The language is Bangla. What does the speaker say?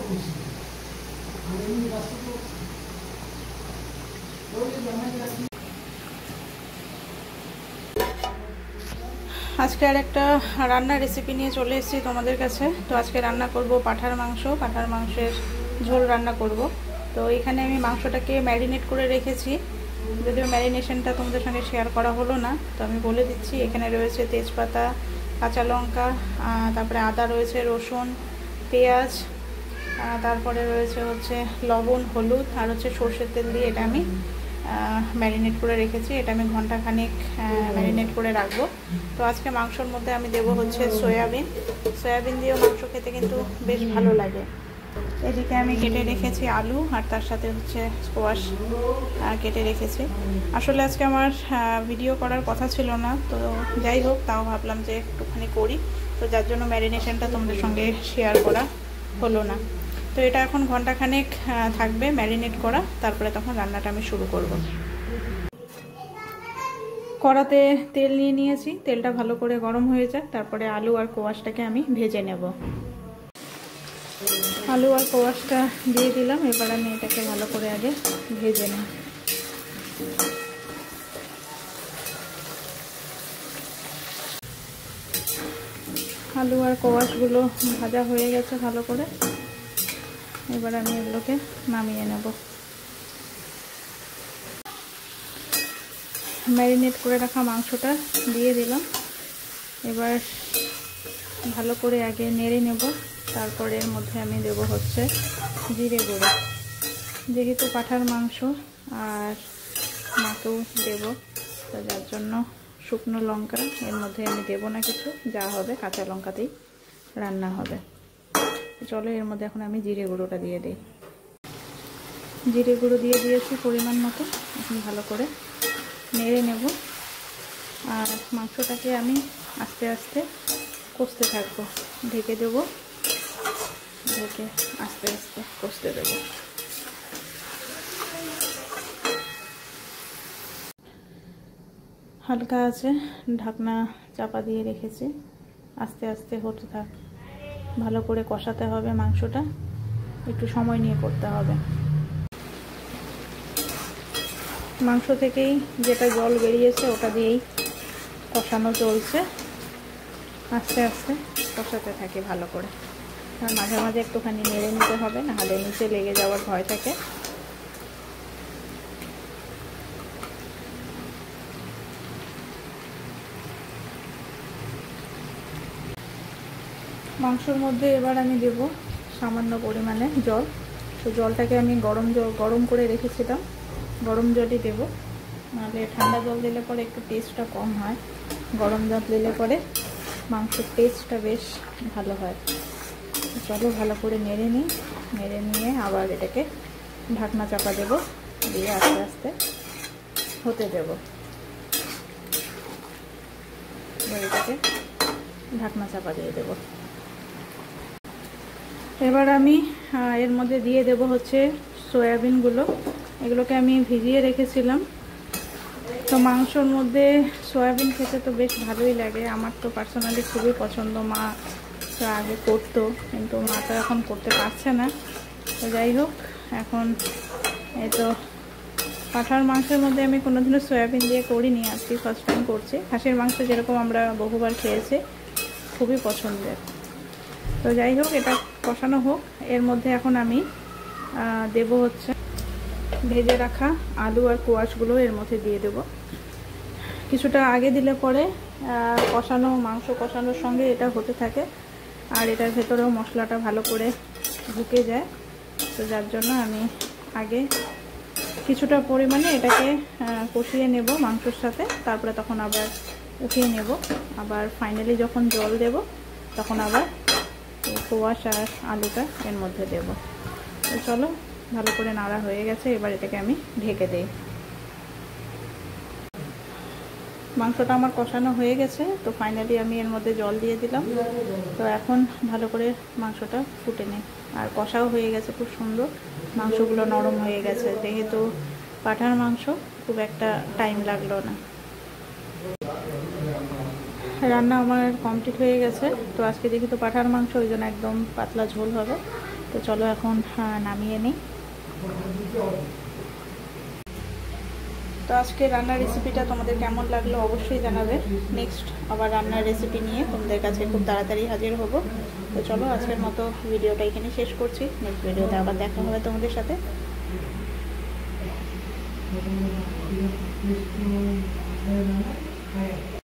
আজকে আর একটা রান্নার রেসিপি নিয়ে চলে এসেছি তোমাদের কাছে। তো আজকে রান্না করব পাঁঠার মাংসের ঝোল রান্না করব। তো এখানে আমি মাংসটাকে ম্যারিনেট করে রেখেছি, যদিও ম্যারিনেশনটা তোমাদের সঙ্গে শেয়ার করা হলো না। তো আমি বলে দিচ্ছি, এখানে রয়েছে তেজপাতা, কাঁচা লঙ্কা, তারপরে আদা রয়েছে, রসুন, পেঁয়াজ, তারপরে রয়েছে হচ্ছে লবণ, হলুদ আর হচ্ছে সর্ষের তেল দিয়ে এটা আমি ম্যারিনেট করে রেখেছি। এটা আমি ঘন্টাখানেক ম্যারিনেট করে রাখবো। তো আজকে মাংসর মধ্যে আমি দেবো হচ্ছে সয়াবিন দিয়েও মাংস খেতে কিন্তু বেশ ভালো লাগে। এদিকে আমি কেটে রেখেছি আলু, আর তার সাথে হচ্ছে স্কোয়াশ কেটে রেখেছি। আসলে আজকে আমার ভিডিও করার কথা ছিল না, তো যাই হোক, তাও ভাবলাম যে একটুখানি করি। তো যার জন্য ম্যারিনেশনটা তোমাদের সঙ্গে শেয়ার করা হলো না। তো এটা এখন ঘন্টাখানেক থাকবে ম্যারিনেট করা, তারপরে তখন রান্নাটা আমি শুরু করব। কড়াতে তেল নিয়ে নিয়েছি, তেলটা ভালো করে গরম হয়ে যাক, তারপরে আলু আর কোয়াশটাকে আমি ভেজে নেব। আলু আর কোয়াশটা দিয়ে দিলাম, এবার আমি এটাকে ভালো করে আগে ভেজে নেব। আলু আর কোয়াশগুলো ভাজা হয়ে গেছে ভালো করে, এবার আমি এগুলোকে নামিয়ে নেব। ম্যারিনেট করে রাখা মাংসটা দিয়ে দিলাম, এবার ভালো করে আগে নেড়ে নেব। তারপরে এর মধ্যে আমি দেব হচ্ছে জিরে গুঁড়ো, যেহেতু পাঁঠার মাংস আর মাকেও দেব, তো যার জন্য শুকনো লঙ্কা এর মধ্যে আমি দেব না কিছু, যা হবে কাঁচা লঙ্কাতেই রান্না হবে। চলো এর মধ্যে এখন আমি জিরে গুঁড়োটা দিয়ে দিই। জিরে গুঁড়ো দিয়ে দিয়েছি পরিমাণ মতো, এখন ভালো করে নেড়ে নেব। আর মাংসটাকে আমি আস্তে আস্তে কষতে থাকবো, ঢেকে দেবো, ঢেকে আস্তে আস্তে কষতে দেবো। হালকা আছে ঢাকনা চাপা দিয়ে রেখেছি, আস্তে আস্তে হতে থাক। ভালো করে কষাতে হবে মাংসটা, একটু সময় নিয়ে করতে হবে। মাংস থেকেই যেটা জল বেরিয়েছে ওটা দিয়েই কষানো চলছে, আস্তে আস্তে কষাতে থাকি ভালো করে। আর মাঝে মাঝে একটুখানি নেড়ে নিতে হবে, নাহলে নিচে লেগে যাওয়ার ভয় থাকে। মাংসর মধ্যে এবার আমি দেব সামান্য পরিমাণে জল। তো জলটাকে আমি গরম করে রেখেছিলাম, গরম জলই দেব, নাহলে ঠান্ডা জল দিলে পরে একটু টেস্টটা কম হয়। গরম জল দিলে পরে মাংসের টেস্টটা বেশ ভালো হয়। চলো ভালো করে নেড়ে নিই, নেড়ে নিয়ে আবার এটাকে ঢাকনা চাপা দেব, দিয়ে আস্তে আস্তে হতে দেব। এটাকে ঢাকনা চাপা দিয়ে দেব। এবার আমি এর মধ্যে দিয়ে দেব হচ্ছে সয়াবিনগুলো, এগুলোকে আমি ভিজিয়ে রেখেছিলাম। তো মাংসর মধ্যে সয়াবিন খেতে তো বেশ ভালোই লাগে, আমার তো পার্সোনালি খুবই পছন্দ। মা তো আগে করতো, কিন্তু মা তো এখন করতে পারছে না। তো যাই হোক, এখন এই তো পাঁঠার মাংসের মধ্যে আমি কোনোদিনও সয়াবিন দিয়ে করিনি, আজকে ফার্স্ট টাইম করছি। খাসির মাংস যেরকম আমরা বহুবার খেয়েছি, খুবই পছন্দের। তো যাই হোক, এটা কষানো হোক। এর মধ্যে এখন আমি দেব হচ্ছে ভেজে রাখা আলু আর কোয়াশগুলো এর মধ্যে দিয়ে দেব। কিছুটা আগে দিলে পরে মাংস কষানোর সঙ্গে এটা হতে থাকে, আর এটার ভেতরেও মশলাটা ভালো করে ঢুকে যায়। তো যার জন্য আমি আগে কিছুটা পরিমাণে এটাকে কষিয়ে নেব মাংসর সাথে, তারপরে তখন আবার উঠিয়ে নেব। আবার ফাইনালি যখন জল দেব তখন আবার কোয়াশ আর আলুটা এর মধ্যে দেব। তো চলো, ভালো করে নাড়া হয়ে গেছে, এবার এটাকে আমি ঢেকে দিই। মাংসটা আমার কষানো হয়ে গেছে, তো ফাইনালি আমি এর মধ্যে জল দিয়ে দিলাম। তো এখন ভালো করে মাংসটা ফুটে নেই, আর কষাও হয়ে গেছে খুব সুন্দর, মাংসগুলো নরম হয়ে গেছে। যেহেতু পাঁঠার মাংস, খুব একটা টাইম লাগলো না। রান্না আমার কমপ্লিট হয়ে গেছে। তো আজকে যেহেতু পাঁঠার মাংস, ওই জন্য একদম পাতলা ঝোল হবে। তো চলো এখন নামিয়ে নিই। তো আজকে রান্নার রেসিপিটা তোমাদের কেমন লাগলো অবশ্যই জানাবে। নেক্সট আবার রান্নার রেসিপি নিয়ে তোমাদের কাছে খুব তাড়াতাড়ি হাজির হব। তো চলো আজকের মতো ভিডিওটা এখানে শেষ করছি। নেক্সট ভিডিওতে আবার দেখা হবে তোমাদের সাথে।